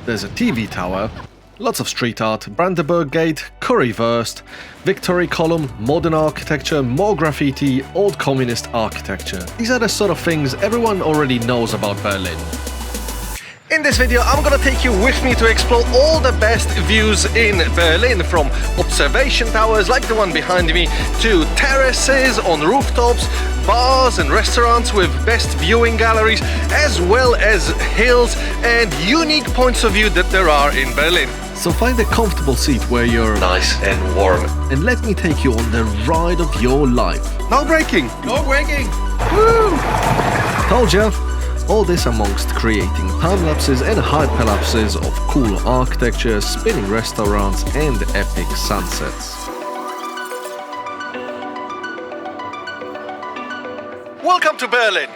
There's a TV tower, lots of street art, Brandenburg Gate, Currywurst, Victory Column, modern architecture, more graffiti, old communist architecture. These are the sort of things everyone already knows about Berlin. In this video, I'm gonna take you with me to explore all the best views in Berlin, from observation towers like the one behind me, to terraces on rooftops, bars and restaurants with best viewing galleries, as well as hills and unique points of view that there are in Berlin. So find a comfortable seat where you're nice and warm, and let me take you on the ride of your life. No braking! No braking! Woo! Told ya! All this amongst creating time-lapses and hyperlapses of cool architecture, spinning restaurants and epic sunsets. Welcome to Berlin!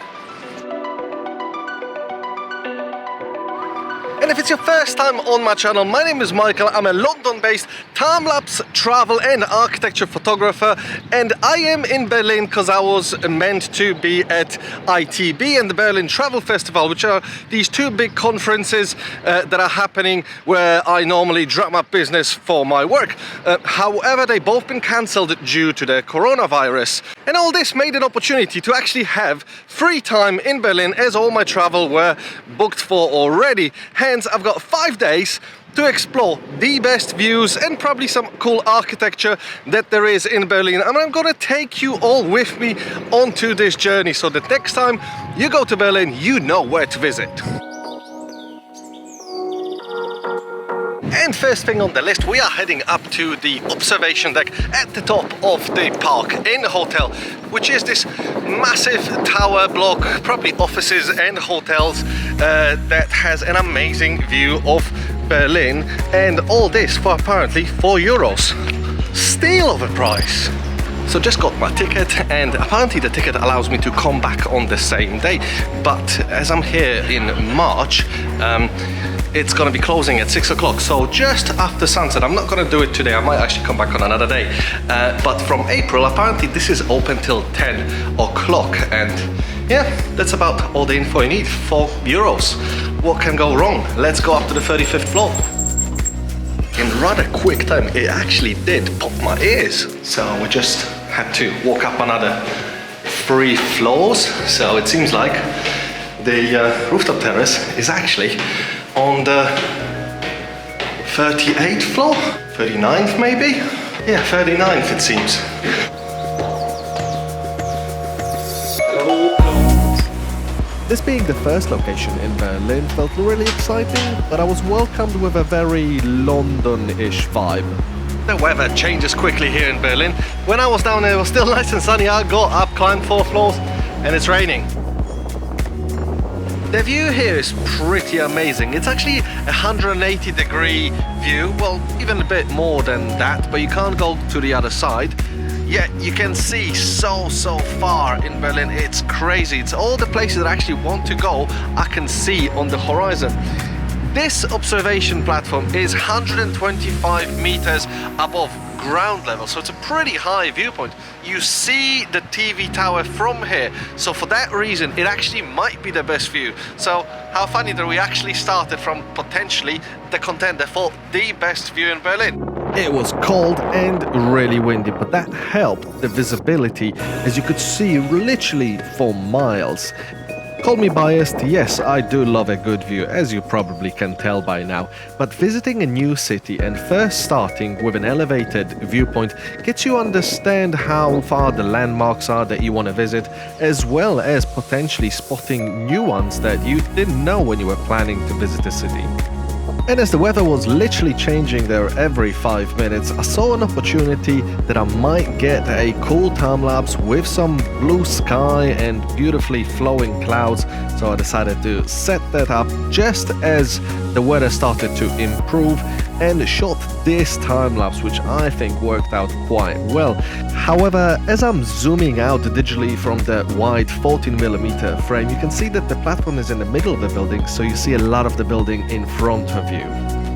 And if it's your first time on my channel, my name is Michael. I'm a London-based time-lapse travel and architecture photographer, and I am in Berlin because I was meant to be at ITB and the Berlin Travel Festival, which are these two big conferences that are happening where I normally drum up business for my work. However, they've both been cancelled due to the coronavirus. And all this made an opportunity to actually have free time in Berlin, as all my travel were booked for already. Hence, I've got 5 days to explore the best views and probably some cool architecture that there is in Berlin. And I'm gonna take you all with me onto this journey so that next time you go to Berlin, you know where to visit. And first thing on the list, we are heading up to the observation deck at the top of the park in the hotel, which is this massive tower block, probably offices and hotels, that has an amazing view of Berlin, and all this for apparently €4. Steal of a price. So just got my ticket, and apparently the ticket allows me to come back on the same day, but as I'm here in March, it's gonna be closing at 6 o'clock, so just after sunset. I'm not gonna do it today, I might actually come back on another day. But from April, apparently this is open till 10 o'clock, and yeah, that's about all the info you need. €4. What can go wrong? Let's go up to the 35th floor. In rather quick time, it actually did pop my ears. So we just had to walk up another 3 floors. So it seems like the rooftop terrace is actually on the 38th floor? 39th maybe? Yeah, 39th it seems. This being the first location in Berlin felt really exciting, but I was welcomed with a very London-ish vibe. The weather changes quickly here in Berlin. When I was down there, it was still nice and sunny. I got up, climbed 4 floors, and it's raining. The view here is pretty amazing. It's actually a 180-degree view, well, even a bit more than that, but you can't go to the other side. Yet you can see so far in Berlin. It's crazy. It's all the places that I actually want to go, I can see on the horizon. This observation platform is 125 meters above ground level, so it's a pretty high viewpoint. You see the TV tower from here, so for that reason it actually might be the best view. So how funny that we actually started from potentially the contender for the best view in Berlin. It was cold and really windy, but that helped the visibility, as you could see literally for miles. Call me biased, yes, I do love a good view, as you probably can tell by now, but visiting a new city and first starting with an elevated viewpoint gets you understand how far the landmarks are that you want to visit, as well as potentially spotting new ones that you didn't know when you were planning to visit a city. And as the weather was literally changing there every 5 minutes, I saw an opportunity that I might get a cool time-lapse with some blue sky and beautifully flowing clouds, so I decided to set that up just as the weather started to improve and shot this time-lapse, which I think worked out quite well. However, as I'm zooming out digitally from the wide 14mm frame, you can see that the platform is in the middle of the building, so you see a lot of the building in front of you.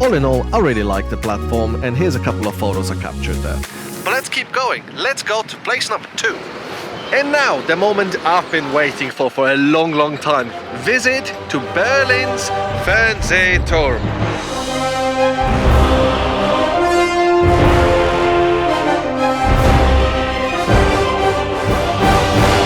All in all, I really like the platform, and here's a couple of photos I captured there. But let's keep going. Let's go to place number 2. And now, the moment I've been waiting for a long time. Visit to Berlin's Fernsehturm.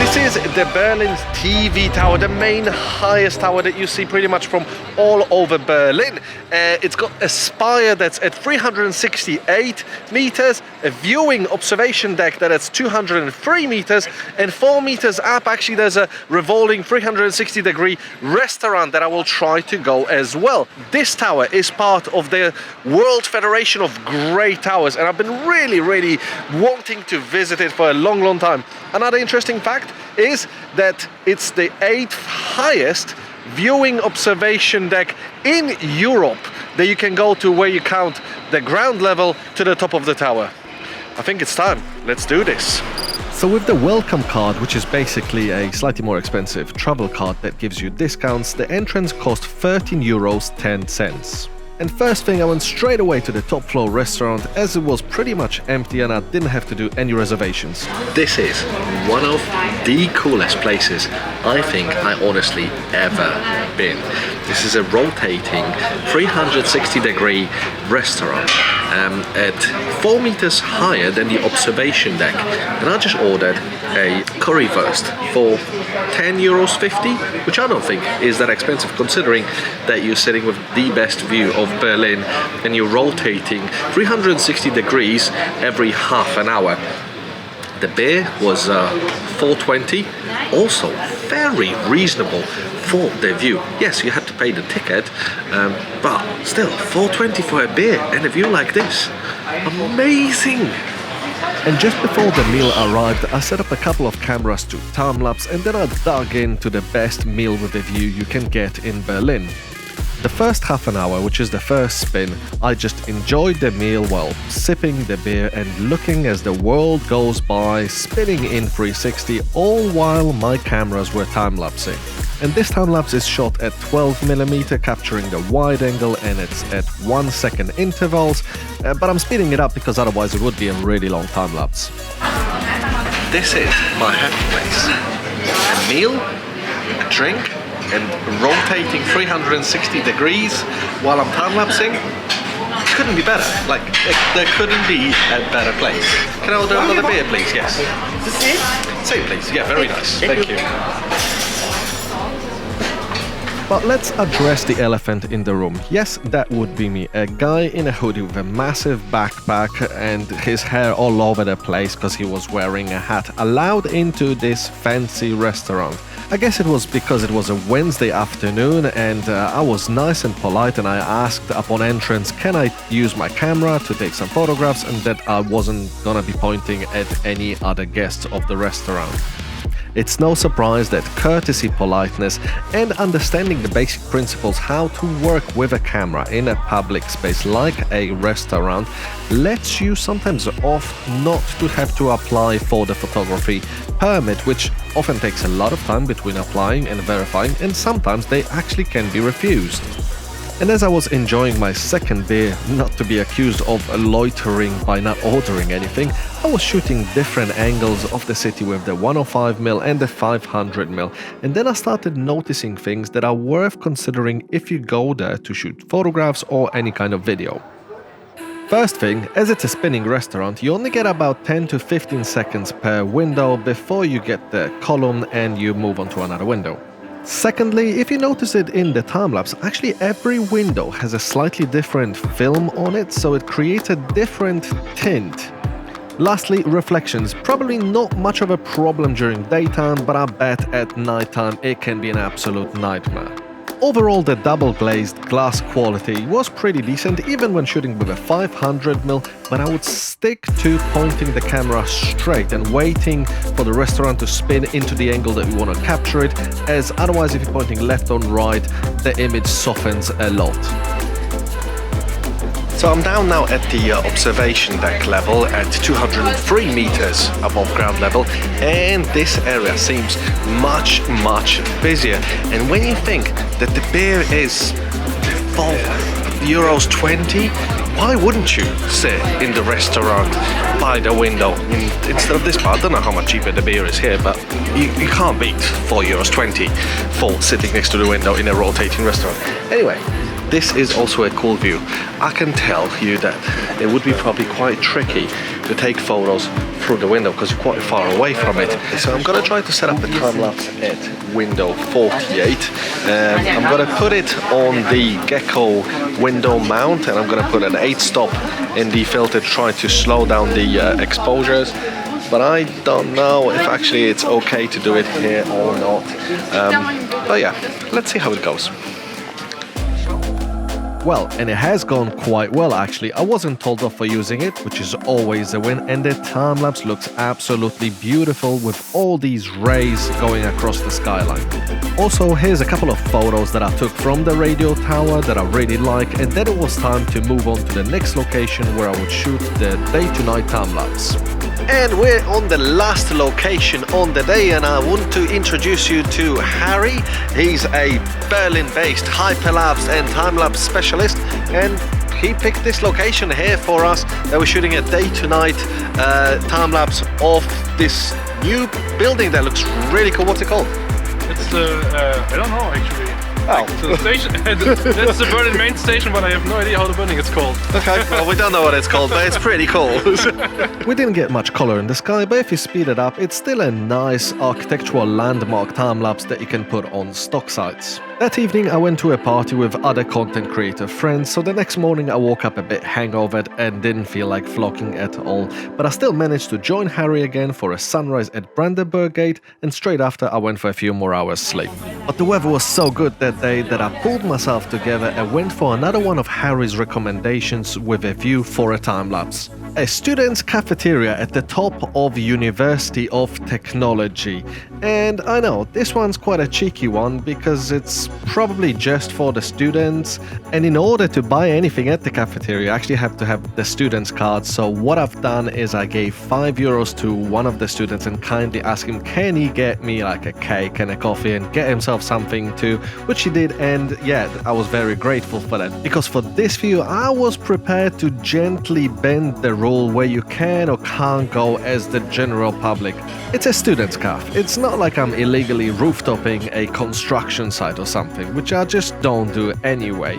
This is the Berlin's TV tower, the main highest tower that you see pretty much from all over Berlin. It's got a spire that's at 368 meters, a viewing observation deck that's 203 meters, and 4 meters up actually there's a revolving 360-degree restaurant that I will try to go as well. This tower is part of the World Federation of Great Towers, and I've been really wanting to visit it for a long time. Another interesting fact is that it's the 8th highest viewing observation deck in Europe that you can go to, where you count the ground level to the top of the tower. I think it's time. Let's do this. So with the welcome card, which is basically a slightly more expensive travel card that gives you discounts, the entrance cost €13.10. And first thing, I went straight away to the top floor restaurant, as it was pretty much empty and I didn't have to do any reservations. This is one of the coolest places I think I honestly ever been. This is a rotating 360-degree restaurant at 4 meters higher than the observation deck. And I just ordered a currywurst for €10.50, which I don't think is that expensive, considering that you're sitting with the best view of Berlin and you're rotating 360 degrees every half an hour. The beer was $4.20, also very reasonable for the view. Yes, you had to pay the ticket, but still $4.20 for a beer and a view like this. Amazing! And just before the meal arrived, I set up a couple of cameras to time-lapse, and then I dug into the best meal with a view you can get in Berlin. The first half an hour, which is the first spin, I just enjoyed the meal while sipping the beer and looking as the world goes by, spinning in 360, all while my cameras were time-lapsing. And this time-lapse is shot at 12mm, capturing the wide angle, and it's at 1 second intervals, but I'm speeding it up because otherwise it would be a really long time-lapse. This is my happy place. A meal, a drink, and rotating 360 degrees while I'm time-lapsing. Couldn't be better. Like, there couldn't be a better place. Can I order another beer, please? Yes. Same, please. Yeah, very nice. Thank you. But let's address the elephant in the room. Yes, that would be me. A guy in a hoodie with a massive backpack and his hair all over the place because he was wearing a hat, allowed into this fancy restaurant. I guess it was because it was a Wednesday afternoon and I was nice and polite, and I asked upon entrance, can I use my camera to take some photographs, and that I wasn't gonna be pointing at any other guests of the restaurant. It's no surprise that courtesy, politeness, and understanding the basic principles how to work with a camera in a public space like a restaurant lets you sometimes off not to have to apply for the photography permit, which often takes a lot of time between applying and verifying, and sometimes they actually can be refused. And as I was enjoying my second beer, not to be accused of loitering by not ordering anything, I was shooting different angles of the city with the 105mm and the 500mm, and then I started noticing things that are worth considering if you go there to shoot photographs or any kind of video. First thing, as it's a spinning restaurant, you only get about 10 to 15 seconds per window before you get the column and you move on to another window. Secondly, if you notice it in the time-lapse, actually every window has a slightly different film on it, so it creates a different tint. Lastly, reflections. Probably not much of a problem during daytime, but I bet at nighttime it can be an absolute nightmare. Overall, the double-glazed glass quality was pretty decent, even when shooting with a 500mm, but I would stick to pointing the camera straight and waiting for the restaurant to spin into the angle that you want to capture it, as otherwise if you're pointing left or right, the image softens a lot. So I'm down now at the observation deck level at 203 meters above ground level, and this area seems much busier. And when you think that the beer is full euros 20, why wouldn't you sit in the restaurant by the window instead of this bar? I don't know how much cheaper the beer is here, but you can't beat 4 euros 20 for sitting next to the window in a rotating restaurant. Anyway, this is also a cool view. I can tell you that it would be probably quite tricky to take photos through the window because you're quite far away from it. So I'm gonna try to set up the time-lapse at window 48. I'm gonna put it on the Gecko window mount, and I'm gonna put an 8-stop in the filter to try to slow down the exposures. But I don't know if actually it's okay to do it here or not. But yeah, let's see how it goes. Well, and it has gone quite well actually. I wasn't told off for using it, which is always a win, and the time-lapse looks absolutely beautiful with all these rays going across the skyline. Also, here's a couple of photos that I took from the radio tower that I really like, and then it was time to move on to the next location where I would shoot the day-to-night time-lapse. And we're on the last location on the day, and I want to introduce you to Harry. He's a Berlin-based hyperlapse and time-lapse specialist, and he picked this location here for us that we're shooting a day-to-night time-lapse of this new building that looks really cool. What's it called? It's the, I don't know actually. Oh. So the station, that's the Berlin main station, but I have no idea how the building is called. Okay, well we don't know what it's called, but it's pretty cool. We didn't get much color in the sky, but if you speed it up, it's still a nice architectural landmark time-lapse that you can put on stock sites. That evening I went to a party with other content creator friends, so the next morning I woke up a bit hangovered and didn't feel like vlogging at all, but I still managed to join Harry again for a sunrise at Brandenburg Gate, and straight after I went for a few more hours sleep. But the weather was so good that day that I pulled myself together and went for another one of Harry's recommendations with a view for a time-lapse. A student's cafeteria at the top of University of Technology. And I know, this one's quite a cheeky one because it's probably just for the students, and in order to buy anything at the cafeteria I actually have to have the student's card. So what I've done is I gave 5 euros to one of the students and kindly asked him can he get me like a cake and a coffee and get himself something too, which he did, and yeah, I was very grateful for that, because for this view I was prepared to gently bend the rule where you can or can't go as the general public. It's a student's cafe. It's not like I'm illegally rooftopping a construction site or something, which I just don't do anyway.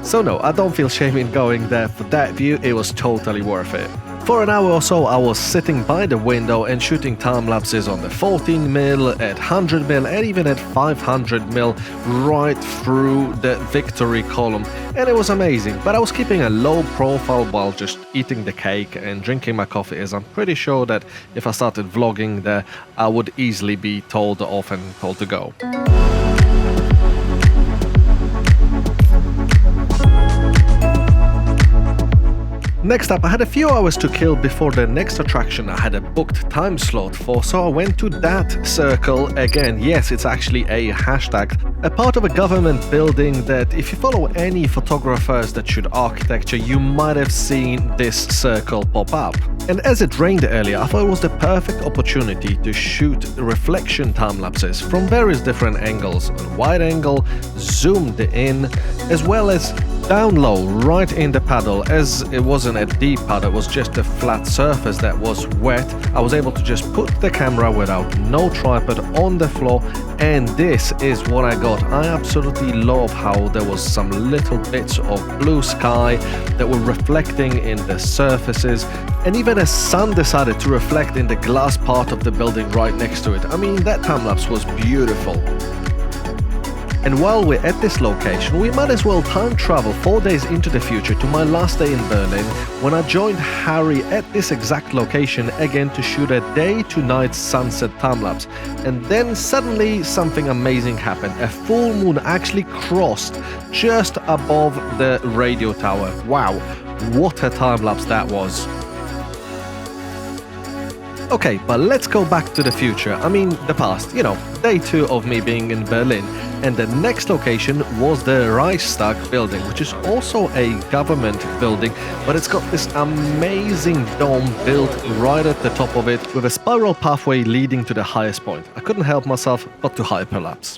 So no, I don't feel shame in going there. For that view, it was totally worth it. For an hour or so I was sitting by the window and shooting time-lapses on the 14mm, at 100mm and even at 500mm right through the Victory column, and it was amazing. But I was keeping a low profile while just eating the cake and drinking my coffee, as I'm pretty sure that if I started vlogging there I would easily be told off and told to go. Next up, I had a few hours to kill before the next attraction I had a booked time slot for, so I went to that circle again. Yes, it's actually a hashtag, a part of a government building that if you follow any photographers that shoot architecture, you might have seen this circle pop up. And as it rained earlier, I thought it was the perfect opportunity to shoot reflection time-lapses from various different angles, on wide angle, zoomed in, as well as down low, right in the paddle. As it wasn't a deep paddle, it was just a flat surface that was wet. I was able to just put the camera without no tripod on the floor, and this is what I got. I absolutely love how there was some little bits of blue sky that were reflecting in the surfaces, and even a sun decided to reflect in the glass part of the building right next to it. I mean, that time-lapse was beautiful. And while we're at this location, we might as well time travel 4 days into the future to my last day in Berlin, when I joined Harry at this exact location again to shoot a day-to-night sunset time-lapse. And then suddenly something amazing happened. A full moon actually crossed just above the radio tower. Wow, what a time-lapse that was. Okay, but let's go back to the future. I mean, the past, you know, day 2 of me being in Berlin. And the next location was the Reichstag building, which is also a government building, but it's got this amazing dome built right at the top of it with a spiral pathway leading to the highest point. I couldn't help myself but to hyperlapse.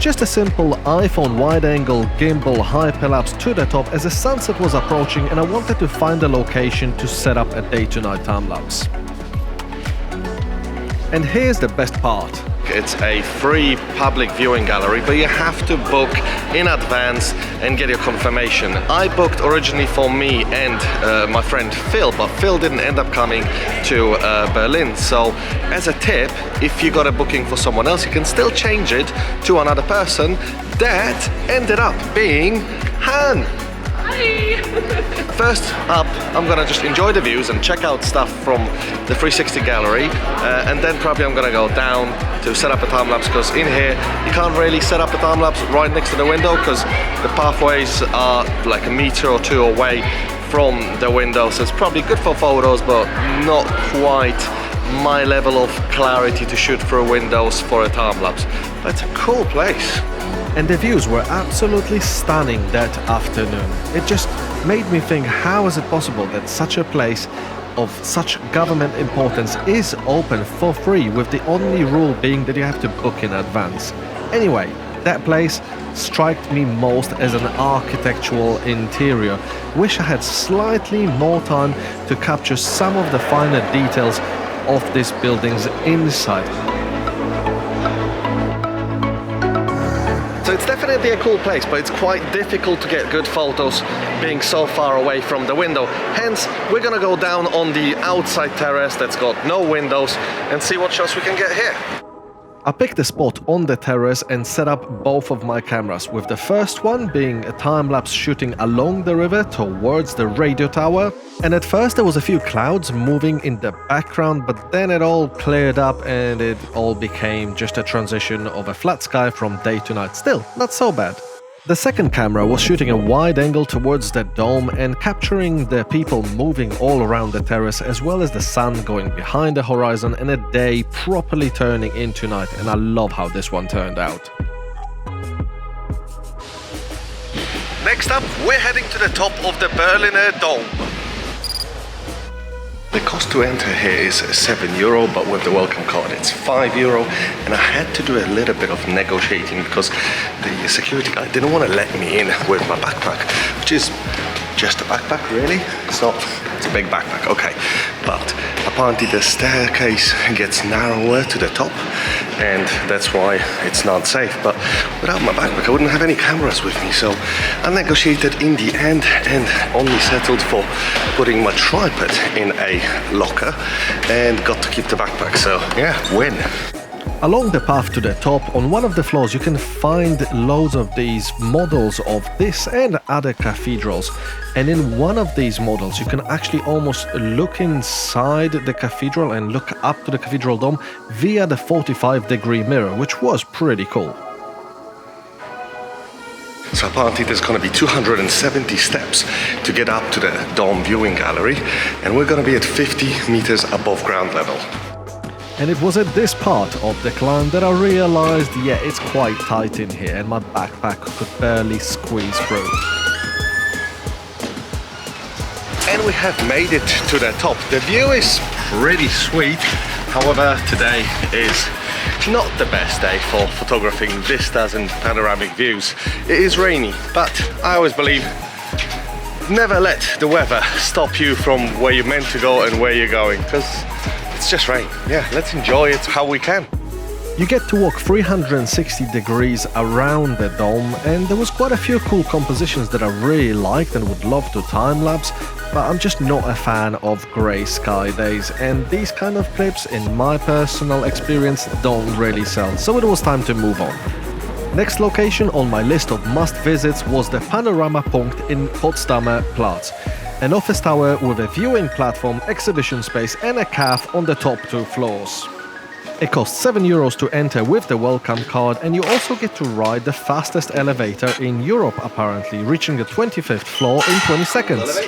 Just a simple iPhone wide-angle gimbal hyperlapse to the top as the sunset was approaching and I wanted to find a location to set up a day-to-night time-lapse. And here's the best part. It's a free public viewing gallery, but you have to book in advance and get your confirmation. I booked originally for me and my friend Phil, but Phil didn't end up coming to Berlin. So as a tip, if you got a booking for someone else, you can still change it to another person. That ended up being Han. First up, I'm gonna just enjoy the views and check out stuff from the 360 gallery, and then probably I'm gonna go down to set up a time-lapse, because in here you can't really set up a time-lapse right next to the window because the pathways are like a meter or two away from the window, so it's probably good for photos but not quite my level of clarity to shoot through windows for a time-lapse. But it's a cool place. And the views were absolutely stunning that afternoon. It just made me think, how is it possible that such a place of such government importance is open for free, with the only rule being that you have to book in advance. Anyway, that place struck me most as an architectural interior. Wish I had slightly more time to capture some of the finer details of this building's inside. So it's definitely a cool place, but it's quite difficult to get good photos being so far away from the window. Hence, we're gonna go down on the outside terrace that's got no windows and see what shots we can get here. I picked a spot on the terrace and set up both of my cameras, with the first one being a time-lapse shooting along the river towards the radio tower. And at first there was a few clouds moving in the background, but then it all cleared up and it all became just a transition of a flat sky from day to night. Still, not so bad. The second camera was shooting a wide angle towards the dome and capturing the people moving all around the terrace, as well as the sun going behind the horizon and a day properly turning into night, and I love how this one turned out. Next up, we're heading to the top of the Berliner Dome. The cost to enter here is €7, but with the welcome card it's €5, and I had to do a little bit of negotiating because the security guy didn't want to let me in with my backpack, which is just a backpack, really. It's a big backpack, okay. But apparently the staircase gets narrower to the top, and that's why it's not safe. But without my backpack I wouldn't have any cameras with me, so I negotiated in the end and only settled for putting my tripod in a locker and got to keep the backpack, so yeah, win. Along the path to the top, on one of the floors, you can find loads of these models of this and other cathedrals. And in one of these models, you can actually almost look inside the cathedral and look up to the cathedral dome via the 45-degree mirror, which was pretty cool. So apparently there's going to be 270 steps to get up to the dome viewing gallery, and we're going to be at 50 meters above ground level. And it was at this part of the climb that I realized, yeah, it's quite tight in here and my backpack could barely squeeze through. And we have made it to the top. The view is pretty sweet. However, today is not the best day for photographing vistas and panoramic views. It is rainy, but I always believe never let the weather stop you from where you're meant to go and where you're going, because it's just rain. Yeah, let's enjoy it how we can. You get to walk 360 degrees around the dome, and there was quite a few cool compositions that I really liked and would love to time-lapse, but I'm just not a fan of grey sky days, and these kind of clips, in my personal experience, don't really sell, so it was time to move on. Next location on my list of must-visits was the Panoramapunkt in Potsdamer Platz, an office tower with a viewing platform, exhibition space and a cafe on the top 2 floors. It costs €7 to enter with the welcome card, and you also get to ride the fastest elevator in Europe apparently, reaching the 25th floor in 20 seconds.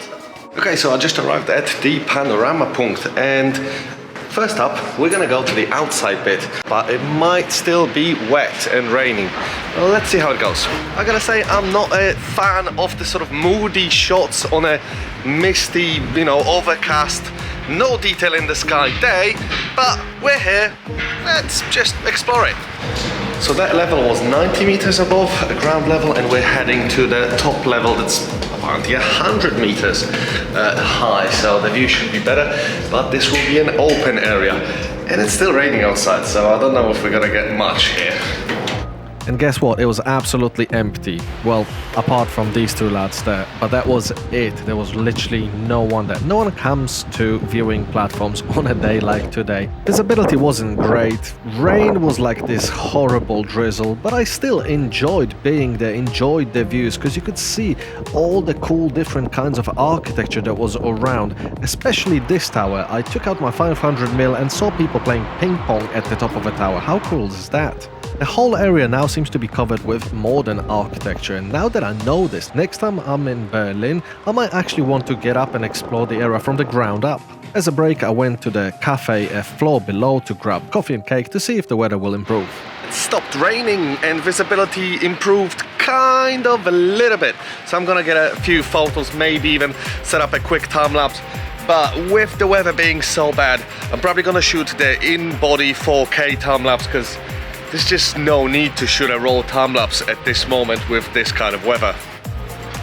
Okay, so I just arrived at the Panoramapunkt, and first up we're gonna go to the outside bit, but it might still be wet and raining. Well, let's see how it goes. I gotta say, I'm not a fan of the sort of moody shots on a misty, overcast, no detail in the sky day, but we're here, let's just explore it. So that level was 90 meters above ground level, and we're heading to the top level that's around 100 meters high, so the view should be better, but this will be an open area. And it's still raining outside, so I don't know if we're gonna get much here. And guess what? It was absolutely empty. Well, apart from these two lads there, but that was it. There was literally no one there. No one comes to viewing platforms on a day like today. Visibility wasn't great. Rain was like this horrible drizzle, but I still enjoyed being there, enjoyed the views, because you could see all the cool different kinds of architecture that was around, especially this tower. I took out my 500mm and saw people playing ping pong at the top of a tower. How cool is that? The whole area now seems to be covered with modern architecture, and now that I know this, next time I'm in Berlin, I might actually want to get up and explore the area from the ground up. As a break, I went to the cafe a floor below to grab coffee and cake to see if the weather will improve. It stopped raining and visibility improved kind of a little bit, so I'm gonna get a few photos, maybe even set up a quick time-lapse. But with the weather being so bad, I'm probably gonna shoot the in-body 4K time-lapse, because there's just no need to shoot a raw time-lapse at this moment with this kind of weather.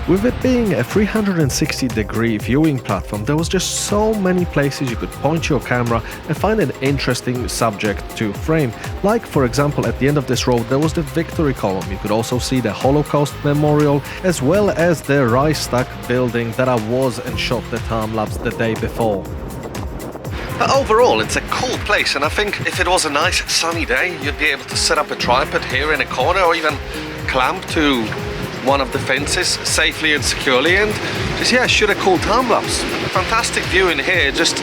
With it being a 360-degree viewing platform, there was just so many places you could point your camera and find an interesting subject to frame. Like, for example, at the end of this road there was the Victory Column. You could also see the Holocaust Memorial, as well as the Reichstag building that I was and shot the time-lapse the day before. But overall, it's a cool place, and I think if it was a nice sunny day, you'd be able to set up a tripod here in a corner, or even clamp to one of the fences safely and securely, and just shoot a cool time-lapse. Fantastic view in here, just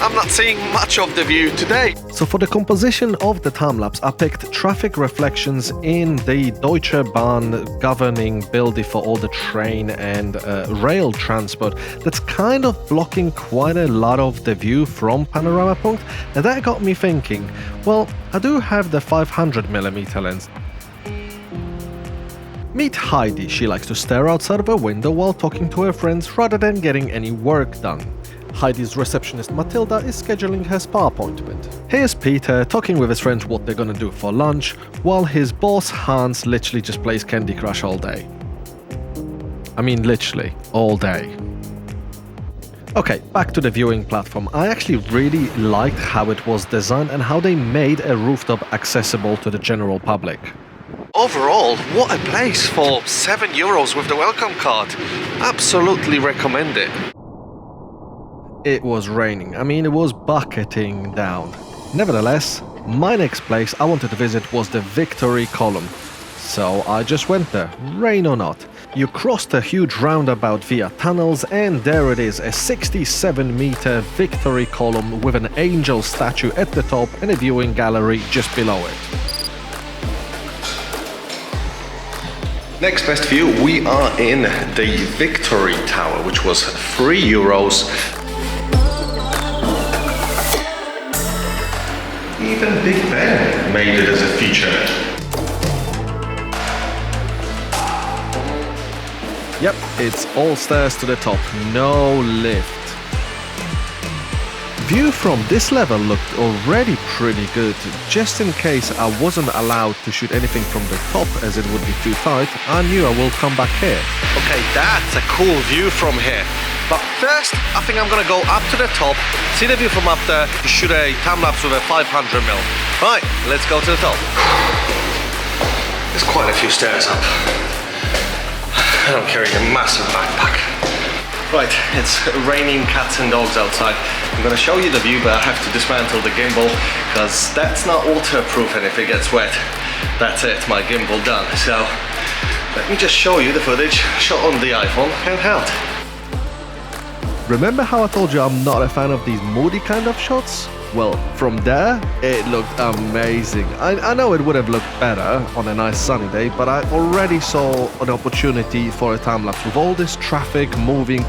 I'm not seeing much of the view today. So for the composition of the time-lapse, I picked traffic reflections in the Deutsche Bahn governing building for all the train and rail transport that's kind of blocking quite a lot of the view from Panoramapunkt, and that got me thinking, well, I do have the 500mm lens. Meet Heidi. She likes to stare outside of her window while talking to her friends rather than getting any work done. Heidi's receptionist Matilda is scheduling her spa appointment. Here's Peter talking with his friends what they're gonna do for lunch, while his boss Hans literally just plays Candy Crush all day. I mean literally, all day. Okay, back to the viewing platform. I actually really liked how it was designed and how they made a rooftop accessible to the general public. Overall, what a place for €7 with the welcome card. Absolutely recommend it. It was raining. I mean, it was bucketing down. Nevertheless, my next place I wanted to visit was the Victory Column. So I just went there, rain or not. You crossed a huge roundabout via tunnels, and there it is, a 67-meter Victory Column with an angel statue at the top and a viewing gallery just below it. Next best view, we are in the Victory Tower, which was €3. Even Big Ben made it as a feature. Yep, it's all stairs to the top, no lift. View from this level looked already pretty good. Just in case I wasn't allowed to shoot anything from the top as it would be too tight, I knew I will come back here. Okay, that's a cool view from here. But first, I think I'm gonna go up to the top, see the view from up there, shoot a time-lapse with a 500mm. Right, let's go to the top. There's quite a few stairs up. And I'm carrying a massive backpack. Right, it's raining cats and dogs outside. I'm gonna show you the view, but I have to dismantle the gimbal because that's not waterproof, and if it gets wet, that's it, my gimbal done. So let me just show you the footage shot on the iPhone handheld. Remember how I told you I'm not a fan of these moody kind of shots? Well, from there, it looked amazing. I know it would have looked better on a nice sunny day, but I already saw an opportunity for a time-lapse with all this traffic moving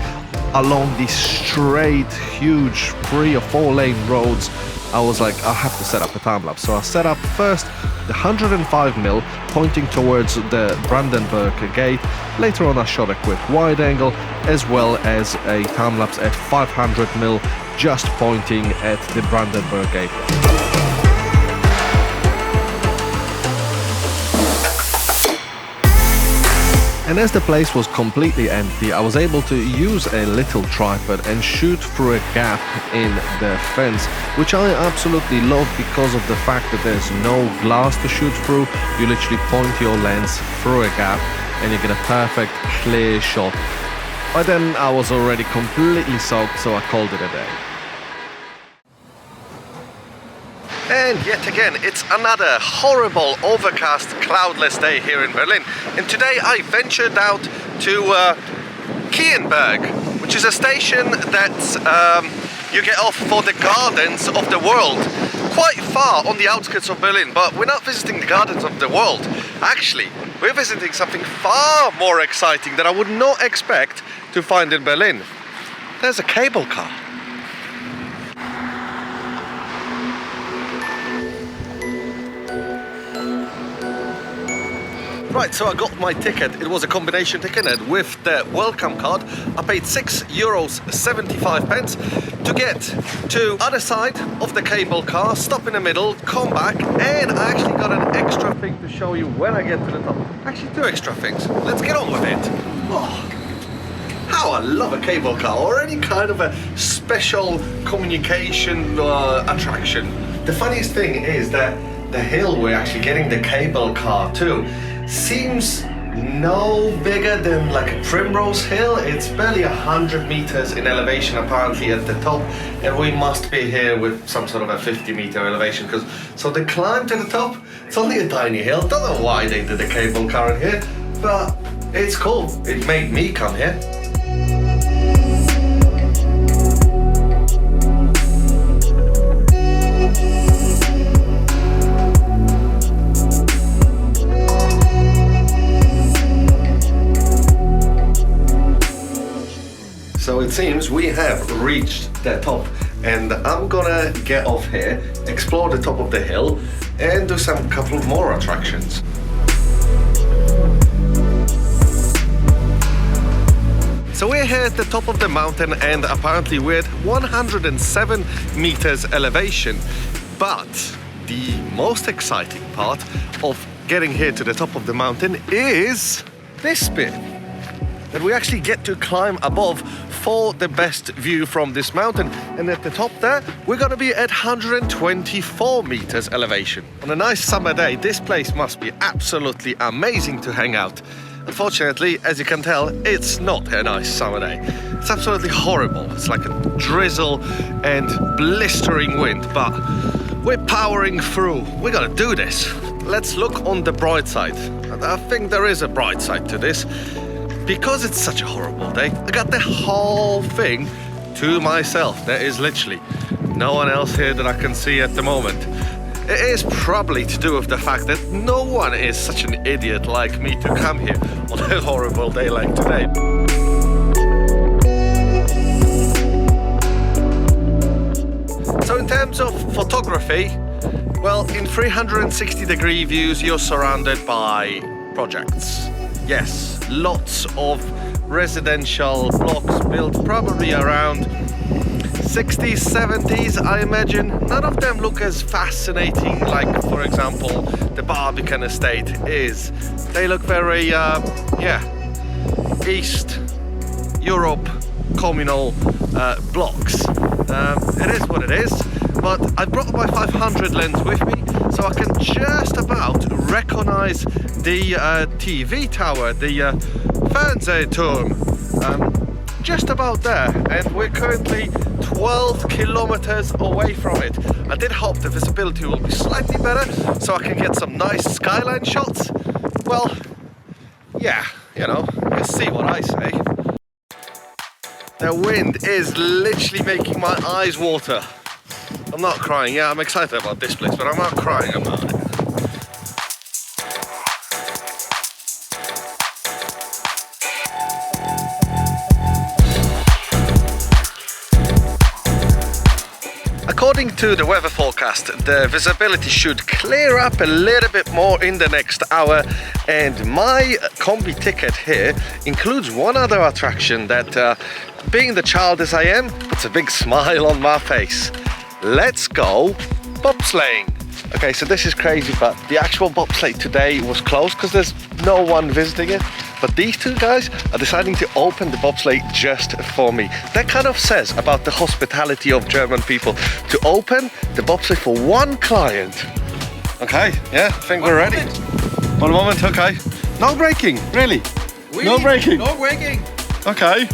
along these straight, huge 3 or 4 lane roads. I was like, I have to set up a time-lapse. So I set up first the 105mm pointing towards the Brandenburg gate. Later on I shot a quick wide angle as well as a time-lapse at 500mm just pointing at the Brandenburg gate. And as the place was completely empty, I was able to use a little tripod and shoot through a gap in the fence, which I absolutely love because of the fact that there's no glass to shoot through. You literally point your lens through a gap and you get a perfect clear shot. By then I was already completely soaked, so I called it a day. And yet again, it's another horrible, overcast, cloudless day here in Berlin. And today I ventured out to Kienberg, which is a station that you get off for the Gardens of the World. Quite far on the outskirts of Berlin, but we're not visiting the Gardens of the World. Actually, we're visiting something far more exciting that I would not expect to find in Berlin. There's a cable car. Right, so I got my ticket. It was a combination ticket, and with the welcome card I paid €6.75 to get to other side of the cable car, stop in the middle, come back, and I actually got an extra thing to show you when I get to the top. Actually, two extra things. Let's get on with it. Oh, how I love a cable car or any kind of a special communication attraction. The funniest thing is that the hill we're actually getting the cable car to seems no bigger than like a Primrose Hill. It's barely 100 meters in elevation apparently at the top, and we must be here with some sort of a 50-meter elevation, because so the climb to the top, it's only a tiny hill. Don't know why they did a cable car in here, but it's cool. It made me come here. So it seems we have reached the top, and I'm gonna get off here, explore the top of the hill, and do some couple more attractions. So we're here at the top of the mountain, and apparently we're at 107 meters elevation. But the most exciting part of getting here to the top of the mountain is this bit, that we actually get to climb above for the best view from this mountain. And at the top there, we're gonna be at 124 meters elevation. On a nice summer day, this place must be absolutely amazing to hang out. Unfortunately, as you can tell, it's not a nice summer day. It's absolutely horrible. It's like a drizzle and blistering wind, but we're powering through. We gotta do this. Let's look on the bright side. I think there is a bright side to this. Because it's such a horrible day, I got the whole thing to myself. There is literally no one else here that I can see at the moment. It is probably to do with the fact that no one is such an idiot like me to come here on a horrible day like today. So in terms of photography, well, in 360-degree views, you're surrounded by projects. Yes, lots of residential blocks built probably around 60s, 70s, I imagine. None of them look as fascinating like, for example, the Barbican estate is. They look very, East Europe communal blocks. It is what it is, but I brought my 500 lens with me, so I can just about recognize the TV tower, the Fernsehturm, just about there, and we're currently 12 kilometers away from it. I did hope the visibility will be slightly better, so I can get some nice skyline shots. Well, yeah, you know, you see what I say. The wind is literally making my eyes water. I'm not crying. Yeah, I'm excited about this place, but I'm not crying about it. According to the weather forecast, the visibility should clear up a little bit more in the next hour, and my combi ticket here includes one other attraction that, being the child as I am, puts a big smile on my face. Let's go bobsleighing. Okay, so this is crazy, but the actual bobsleigh today was closed because there's no one visiting it. but these two guys are deciding to open the bobsleigh just for me. That kind of says about the hospitality of German people, to open the bobsleigh for one client. Okay, yeah, I think we're ready. One moment, okay. No braking, really? No braking? No braking. Okay,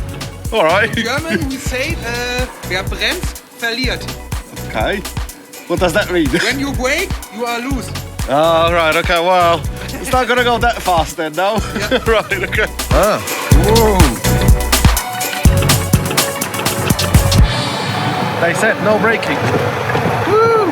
all right. German, we say, wer bremst, verliert. Okay, what does that mean? When you brake, you are loose. Oh, right, okay, well, it's not gonna go that fast then, no? Yeah. Right, okay. Ah, whoa. They said no braking. Woo!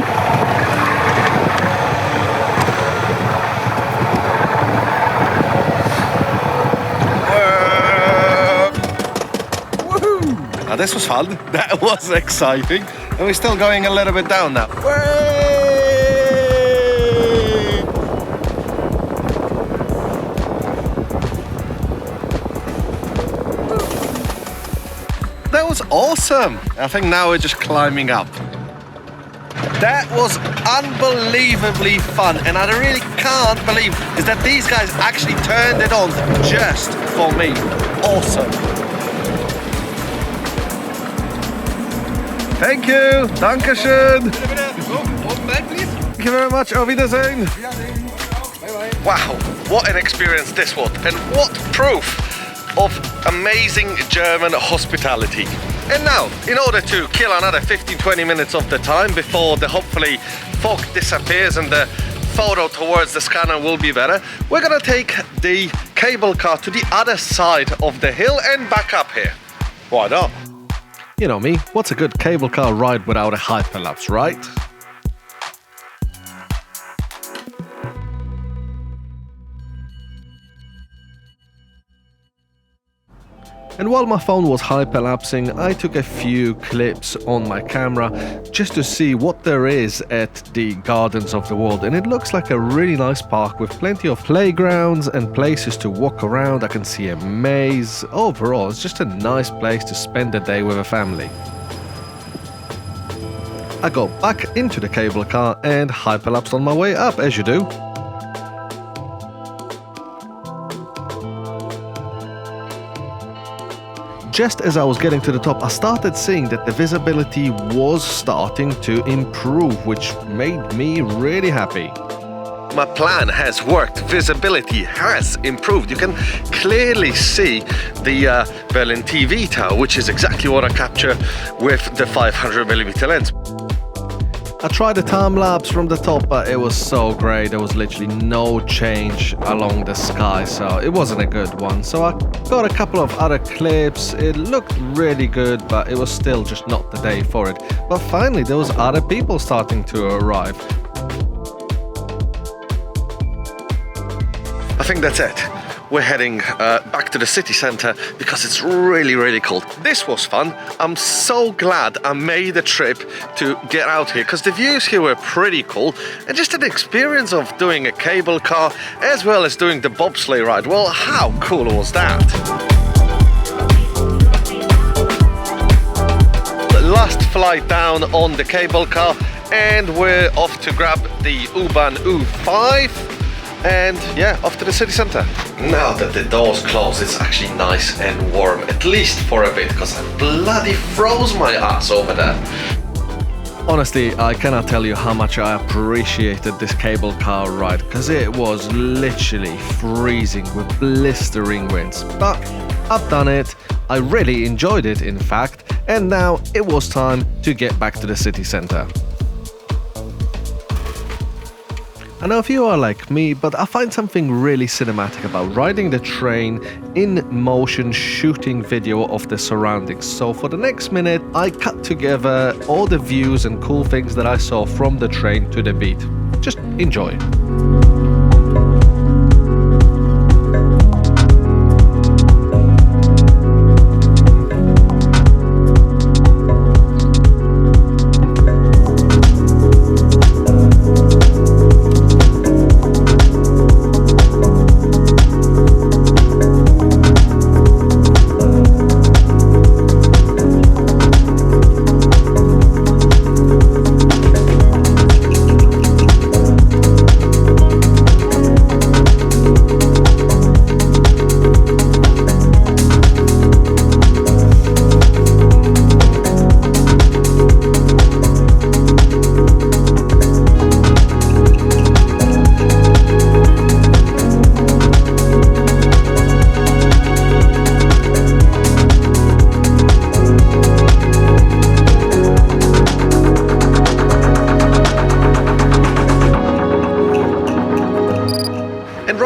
Woohoo! Now this was fun. That was exciting. And we're still going a little bit down now. That was awesome. I think now we're just climbing up. That was unbelievably fun, and I really can't believe is that these guys actually turned it on just for me. Awesome. Thank you. Dankeschön. Open back, please. Thank you very much. Auf Wiedersehen. Bye-bye. Wow, what an experience this was, and what proof of amazing German hospitality. And now, in order to kill another 15-20 minutes of the time before the hopefully fog disappears and the photo towards the scanner will be better, we're gonna take the cable car to the other side of the hill and back up here. Why not? You know me, what's a good cable car ride without a hyperlapse, right? And while my phone was hyperlapsing, I took a few clips on my camera just to see what there is at the Gardens of the World. And it looks like a really nice park with plenty of playgrounds and places to walk around. I can see a maze. Overall, it's just a nice place to spend a day with a family. I got back into the cable car and hyperlapsed on my way up, as you do. Just as I was getting to the top, I started seeing that the visibility was starting to improve, which made me really happy. My plan has worked. Visibility has improved. You can clearly see the Berlin TV tower, which is exactly what I capture with the 500mm lens. I tried the time lapse from the top, but it was so grey. There was literally no change along the sky, so it wasn't a good one. So I got a couple of other clips. It looked really good, but it was still just not the day for it. But finally, there was other people starting to arrive. I think that's it. We're heading back to the city centre because it's really, really cold. This was fun. I'm so glad I made the trip to get out here because the views here were pretty cool, and just an experience of doing a cable car as well as doing the bobsleigh ride. Well, how cool was that? The last flight down on the cable car, and we're off to grab the U-Bahn U5. And yeah, off to the city centre. Now that the door's closed, it's actually nice and warm, at least for a bit, because I bloody froze my ass over there. Honestly, I cannot tell you how much I appreciated this cable car ride, because it was literally freezing with blistering winds. But I've done it, I really enjoyed it in fact, and now it was time to get back to the city centre. I know if you are like me, but I find something really cinematic about riding the train in motion, shooting video of the surroundings. So for the next minute, I cut together all the views and cool things that I saw from the train to the beat. Just enjoy.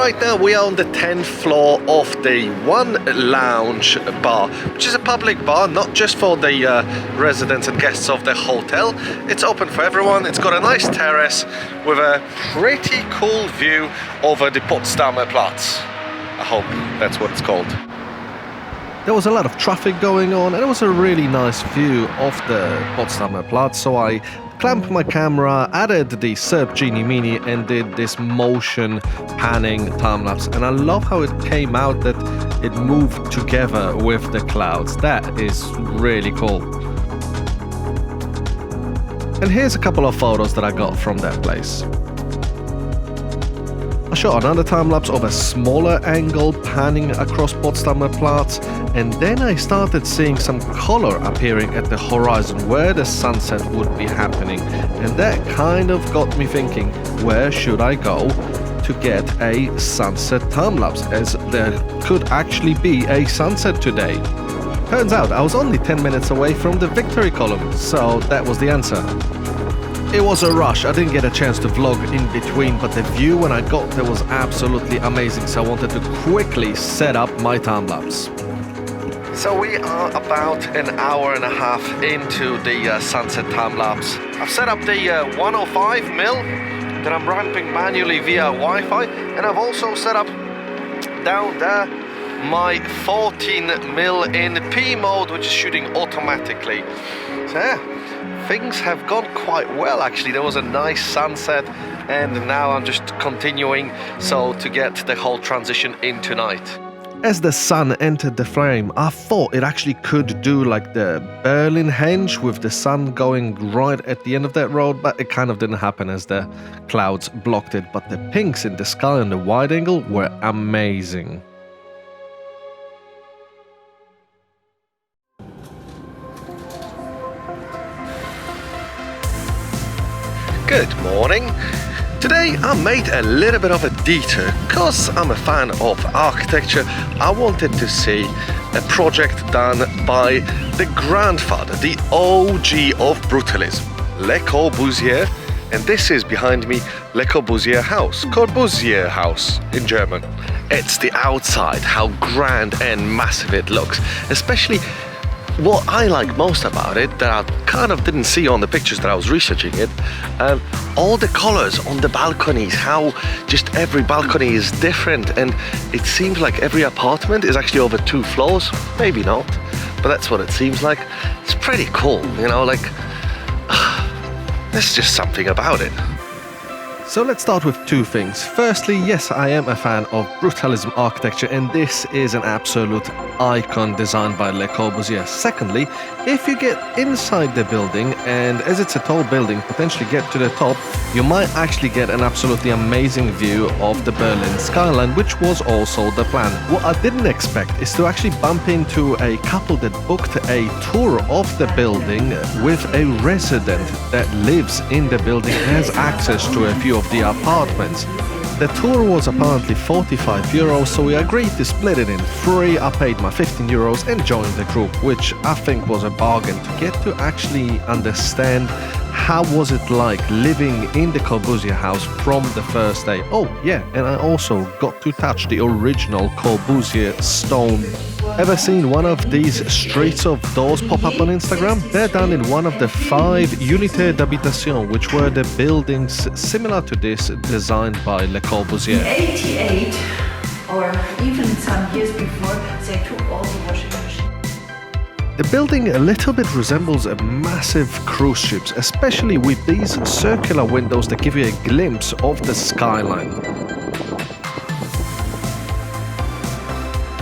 right now we are on the 10th floor of the One Lounge bar, which is a public bar, not just for the residents and guests of the hotel. It's open for everyone. It's got a nice terrace with a pretty cool view over the Potsdamer Platz. I hope that's what it's called. There was a lot of traffic going on, and it was a really nice view of the Potsdamer Platz, so I clamped my camera, added the SERP Genie Mini, and did this motion panning time-lapse. And I love how it came out that it moved together with the clouds. That is really cool. And here's a couple of photos that I got from that place. I shot another time-lapse of a smaller angle panning across Potsdamer Platz, and then I started seeing some color appearing at the horizon where the sunset would be happening, and that kind of got me thinking, where should I go to get a sunset time-lapse, as there could actually be a sunset today. Turns out I was only 10 minutes away from the Victory Column, so that was the answer. It was a rush, I didn't get a chance to vlog in between, but the view when I got there was absolutely amazing, so I wanted to quickly set up my time-lapse. So we are about an hour and a half into the sunset time-lapse. I've set up the 105mm that I'm ramping manually via Wi-Fi, and I've also set up down there my 14mm in P mode, which is shooting automatically. So yeah. Things have gone quite well actually. There was a nice sunset, and now I'm just continuing so to get the whole transition in tonight. As the sun entered the frame, I thought it actually could do like the Berlin henge with the sun going right at the end of that road, but it kind of didn't happen as the clouds blocked it. But the pinks in the sky on the wide angle were amazing. Good morning. Today I made a little bit of a detour because I'm a fan of architecture. I wanted to see a project done by the grandfather, the OG of brutalism, Le Corbusier, and this is behind me Le Corbusierhaus, Corbusierhaus in German. It's the outside, how grand and massive it looks, especially what I like most about it, that I kind of didn't see on the pictures that I was researching it, all the colors on the balconies, how just every balcony is different, and it seems like every apartment is actually over 2 floors. Maybe not, but that's what it seems like. It's pretty cool, you know, like, there's just something about it. So let's start with two things. Firstly, yes, I am a fan of brutalism architecture, and this is an absolute icon designed by Le Corbusier. Secondly, if you get inside the building, and as it's a tall building, potentially get to the top, you might actually get an absolutely amazing view of the Berlin skyline, which was also the plan. What I didn't expect is to actually bump into a couple that booked a tour of the building with a resident that lives in the building and has access to a few of the apartments. The tour was apparently €45, so we agreed to split it in 3. I paid my €15 and joined the group, which I think was a bargain to get to actually understand how was it like living in the Corbusier house from the first day. Oh yeah, and I also got to touch the original Corbusier stone. Ever seen one of these streets of doors pop up on Instagram? They're done in one of the 5 unités d'habitation, which were the buildings similar to this designed by Le Corbusier. In 88, or even some years before, they took all the washing machines. The building a little bit resembles a massive cruise ship, especially with these circular windows that give you a glimpse of the skyline.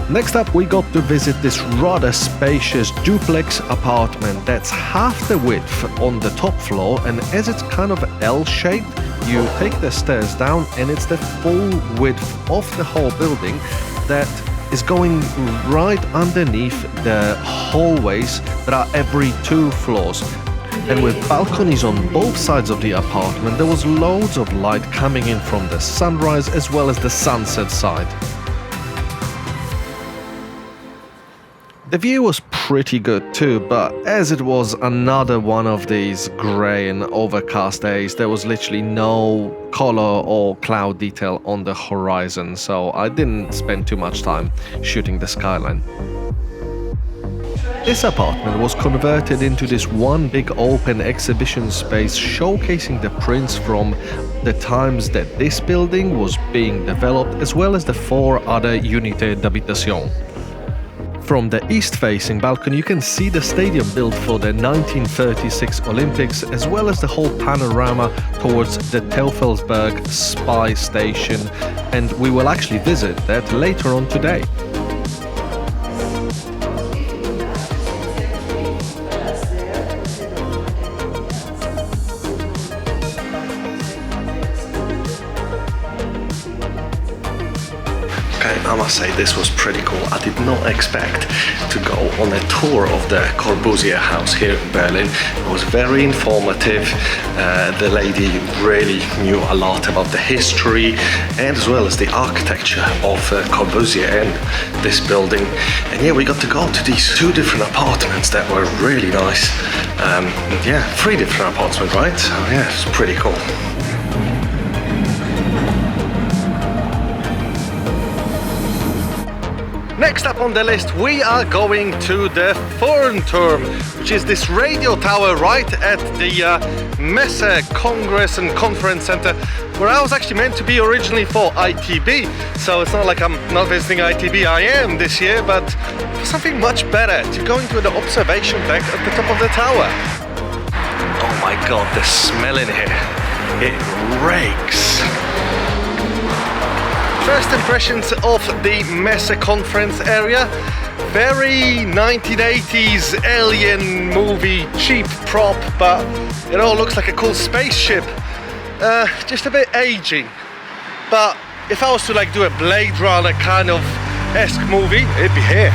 Next up, we got to visit this rather spacious duplex apartment that's half the width on the top floor, and as it's kind of L-shaped, you take the stairs down and it's the full width of the whole building that is going right underneath the hallways that are every 2 floors. And with balconies on both sides of the apartment, there was loads of light coming in from the sunrise as well as the sunset side. The view was pretty good too, but as it was another one of these grey and overcast days, there was literally no color or cloud detail on the horizon, so I didn't spend too much time shooting the skyline. This apartment was converted into this one big open exhibition space showcasing the prints from the times that this building was being developed, as well as the 4 other unités d'habitation. From the east-facing balcony you can see the stadium built for the 1936 Olympics, as well as the whole panorama towards the Teufelsberg Spy Station, and we will actually visit that later on today. I must say this was pretty cool. I did not expect to go on a tour of the Corbusierhaus here in Berlin. It was very informative. The lady really knew a lot about the history and as well as the architecture of Corbusier and this building. And yeah, we got to go to these 2 different apartments that were really nice. Yeah, 3 different apartments, right? So yeah, it's pretty cool. Next up on the list, we are going to the Furnturm, which is this radio tower right at the Messe Congress and Conference Center, where I was actually meant to be originally for ITB. So it's not like I'm not visiting ITB, I am this year, but for something much better, to go into the observation deck at the top of the tower. Oh my god, the smell in here, it rakes. First impressions of the Messe conference area. Very 1980s alien movie, cheap prop, but it all looks like a cool spaceship. Just a bit aging. But if I was to like do a Blade Runner kind of esque movie, it'd be here.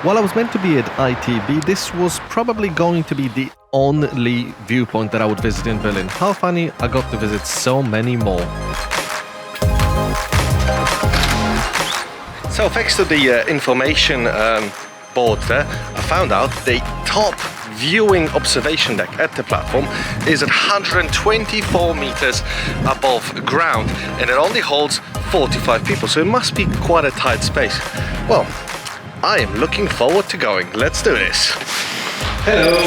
While I was meant to be at ITB, this was probably going to be the only viewpoint that I would visit in Berlin. How funny, I got to visit so many more. So thanks to the information board there, I found out the top viewing observation deck at the platform is at 124 meters above ground, and it only holds 45 people, so it must be quite a tight space. Well, I am looking forward to going. Let's do this. Hello.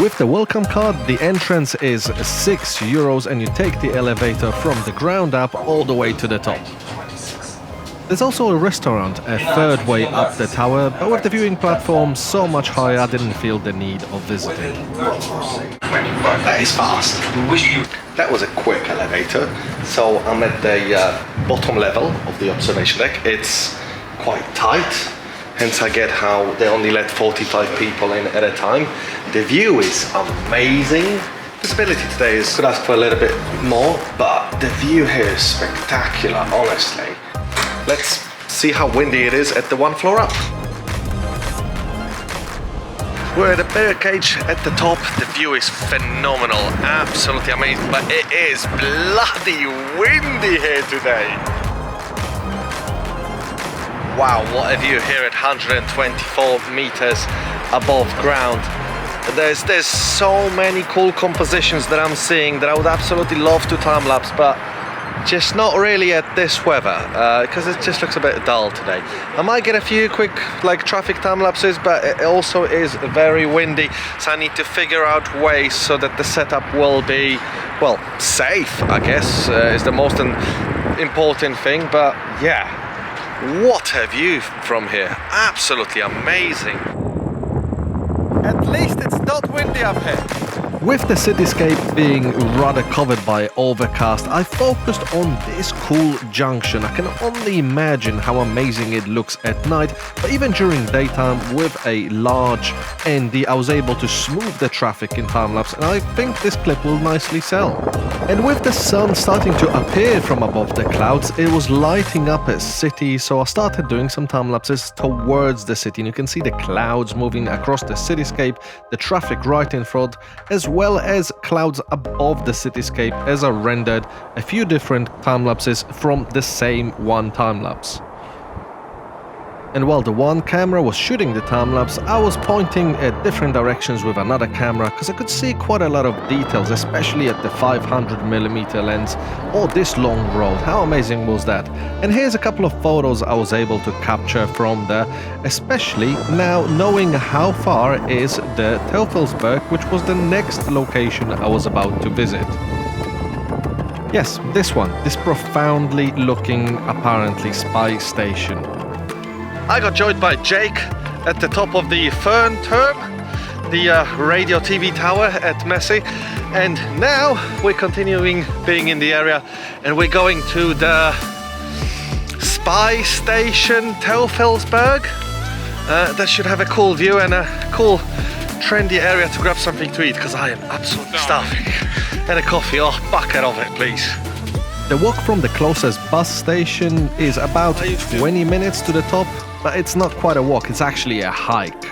With the welcome card, the entrance is €6 and you take the elevator from the ground up all the way to the top. There's also a restaurant a third way up the tower, but with the viewing platform so much higher, I didn't feel the need of visiting. That is fast. That was a quick elevator. So I'm at the bottom level of the observation deck. It's quite tight, hence I get how they only let 45 people in at a time. The view is amazing. Visibility today is, could ask for a little bit more, but the view here is spectacular, honestly. Let's see how windy it is at the 1 floor up. We're at a birdcage at the top. The view is phenomenal, absolutely amazing, but it is bloody windy here today. Wow, what a view here at 124 meters above ground. There's so many cool compositions that I'm seeing that I would absolutely love to time-lapse, but just not really at this weather, because it just looks a bit dull today. I might get a few quick like traffic time-lapses, but it also is very windy, so I need to figure out ways so that the setup will be, well, safe, I guess, is the most important thing. But yeah, what a view from here, absolutely amazing. At least it's not windy up here. With the cityscape being rather covered by overcast, I focused on this cool junction. I can only imagine how amazing it looks at night, but even during daytime with a large ND, I was able to smooth the traffic in time-lapse, and I think this clip will nicely sell. And with the sun starting to appear from above the clouds, it was lighting up a city, so I started doing some time-lapses towards the city, and you can see the clouds moving across the cityscape, the traffic right in front, as well as clouds above the cityscape, as I rendered a few different time-lapses from the same one time-lapse. And while the one camera was shooting the time-lapse, I was pointing at different directions with another camera because I could see quite a lot of details, especially at the 500mm lens or this long road. How amazing was that? And here's a couple of photos I was able to capture from there, especially now knowing how far is the Teufelsberg, which was the next location I was about to visit. Yes, this one, this profoundly looking, apparently, spy station. I got joined by Jake at the top of the Furnturm, the radio TV tower at Messe, and now we're continuing being in the area and we're going to the spy station Teufelsberg. That should have a cool view and a cool trendy area to grab something to eat because I am absolutely starving. And a coffee, oh, bucket of it please. The walk from the closest bus station is about 20 minutes to the top, but it's not quite a walk, it's actually a hike.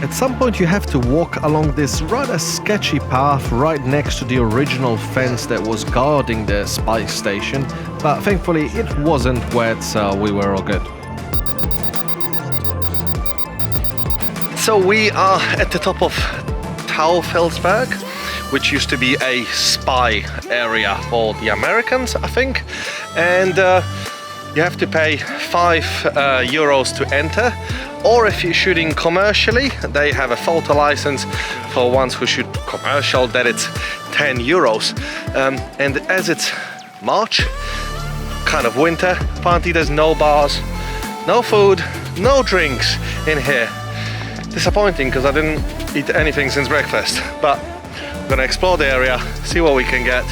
At some point you have to walk along this rather sketchy path right next to the original fence that was guarding the spy station, but thankfully it wasn't wet, so we were all good. So we are at the top of Teufelsberg, which used to be a spy area for the Americans, I think. And you have to pay €5 to enter. Or if you're shooting commercially, they have a photo license for ones who shoot commercial, that it's €10. And as it's March, kind of winter, apparently there's no bars, no food, no drinks in here. Disappointing because I didn't eat anything since breakfast, but we're gonna explore the area, see what we can get,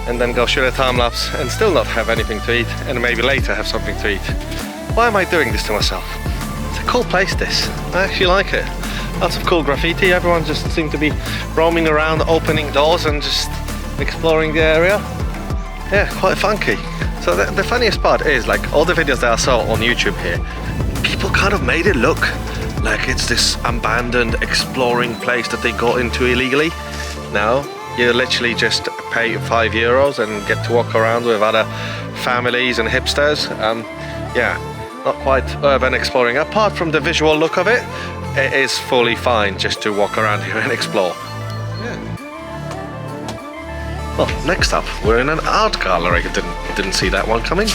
and then go shoot a time lapse and still not have anything to eat, and maybe later have something to eat. Why am I doing this to myself? It's a cool place, this. I actually like it. Lots of cool graffiti, everyone just seemed to be roaming around, opening doors and just exploring the area. Yeah, quite funky. So the funniest part is, like, all the videos that I saw on YouTube here, people kind of made it look like it's this abandoned exploring place that they got into illegally. No, you literally just pay €5 and get to walk around with other families and hipsters. Yeah, not quite urban exploring. Apart from the visual look of it, it is fully fine just to walk around here and explore. Well, next up, we're in an art gallery. Didn't see that one coming.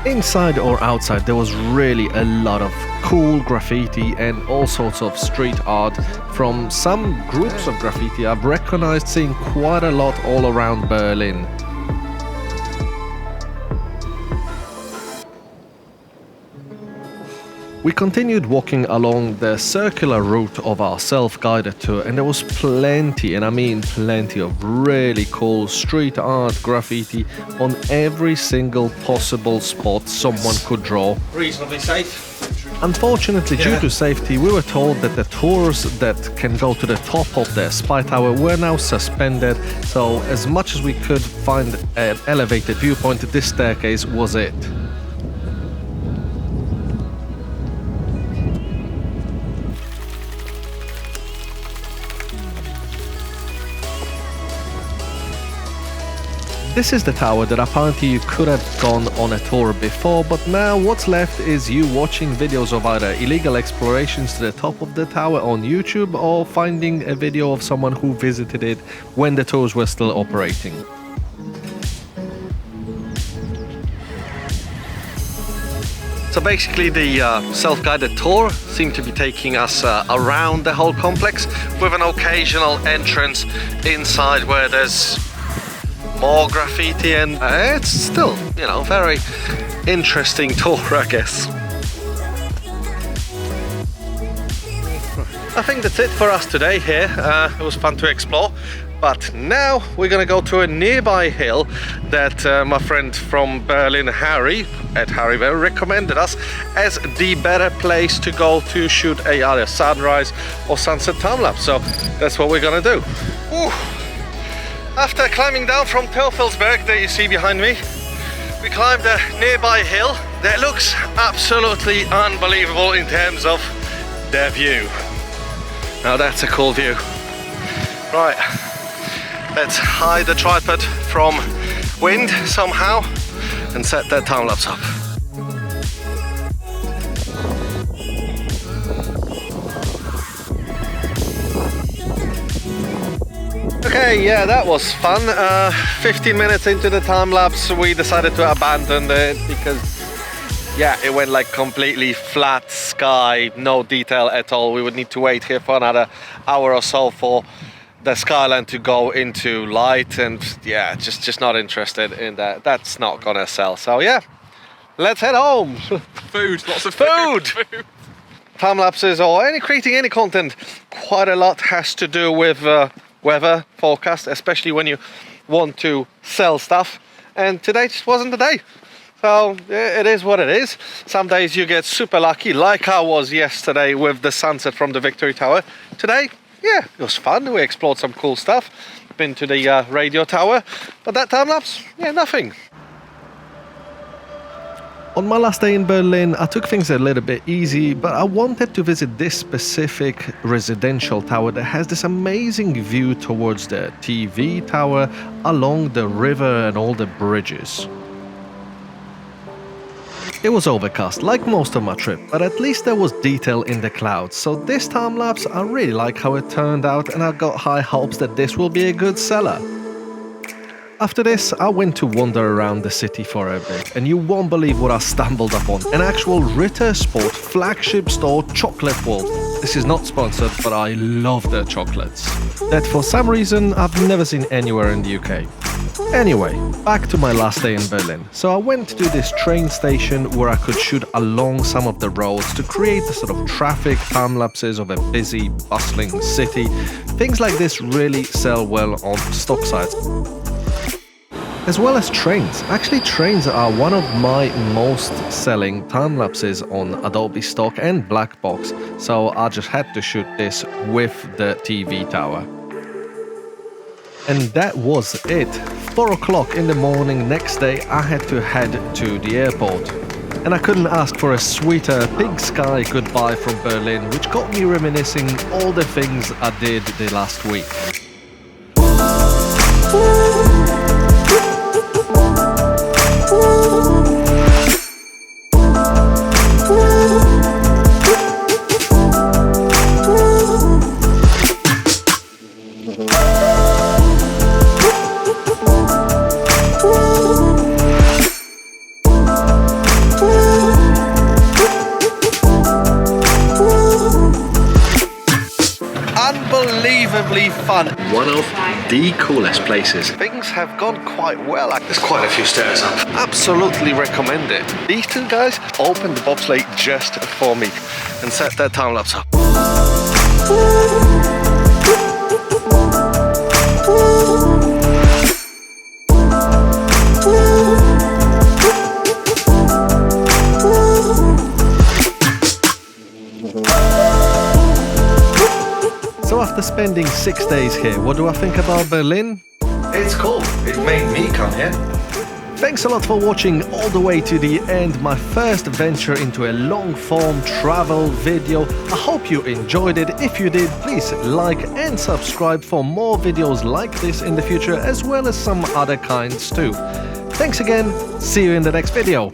Inside or outside, there was really a lot of cool graffiti and all sorts of street art from some groups of graffiti I've recognized seeing quite a lot all around Berlin. We continued walking along the circular route of our self-guided tour, and there was plenty, and I mean plenty, of really cool street art graffiti on every single possible spot someone could draw. Reasonably safe. Unfortunately, due to safety, we were told that the tours that can go to the top of the spy tower were now suspended, so as much as we could find an elevated viewpoint, this staircase was it. This is the tower that apparently you could have gone on a tour before, but now what's left is you watching videos of either illegal explorations to the top of the tower on YouTube or finding a video of someone who visited it when the tours were still operating. So basically the self-guided tour seemed to be taking us around the whole complex with an occasional entrance inside where there's more graffiti, and it's still, you know, very interesting tour, I guess. I think that's it for us today here. It was fun to explore. But now we're gonna go to a nearby hill that my friend from Berlin, Harry, at Harryville, recommended us as the better place to go to shoot either sunrise or sunset time lapse. So that's what we're gonna do. Ooh. After climbing down from Teufelsberg that you see behind me, we climbed a nearby hill that looks absolutely unbelievable in terms of the view. Now that's a cool view. Right. Let's hide the tripod from wind somehow and set that time lapse up. Okay, yeah, that was fun. 15 minutes into the time lapse, we decided to abandon it because, yeah, it went like completely flat sky, no detail at all. We would need to wait here for another hour or so for the skyline to go into light, and yeah, just not interested in that. That's not gonna sell. So yeah, let's head home. Food, lots of food. Time lapses or creating any content, quite a lot has to do with weather forecast, especially when you want to sell stuff. And today just wasn't the day. So it is what it is. Some days you get super lucky, like I was yesterday with the sunset from the Victory Tower. Today, yeah, it was fun. We explored some cool stuff. Been to the radio tower, but that time lapse, yeah, nothing. On my last day in Berlin, I took things a little bit easy, but I wanted to visit this specific residential tower that has this amazing view towards the TV tower, along the river and all the bridges. It was overcast, like most of my trip, but at least there was detail in the clouds, so this time lapse I really like how it turned out, and I got high hopes that this will be a good seller. After this, I went to wander around the city for a bit, and you won't believe what I stumbled upon. An actual Ritter Sport flagship store chocolate world. This is not sponsored, but I love their chocolates. That for some reason I've never seen anywhere in the UK. Anyway, back to my last day in Berlin. So I went to this train station where I could shoot along some of the roads to create the sort of traffic time lapses of a busy, bustling city. Things like this really sell well on stock sites. As well as trains. Actually, trains are one of my most selling time lapses on Adobe stock and black box. So I just had to shoot this with the TV tower. And that was it. 4 o'clock in the morning next day, I had to head to the airport. And I couldn't ask for a sweeter big sky goodbye from Berlin, which got me reminiscing all the things I did the last week. Unbelievably fun. One of the coolest places. Things have gone quite well. There's quite a few stairs up. Absolutely recommend it. These two guys opened the bobsleigh just for me and set their time lapse up. So after spending 6 days here, what do I think about Berlin? It's cool. It made me come here. Thanks a lot for watching all the way to the end, my first venture into a long-form travel video. I hope you enjoyed it. If you did, please like and subscribe for more videos like this in the future, as well as some other kinds too. Thanks again, see you in the next video.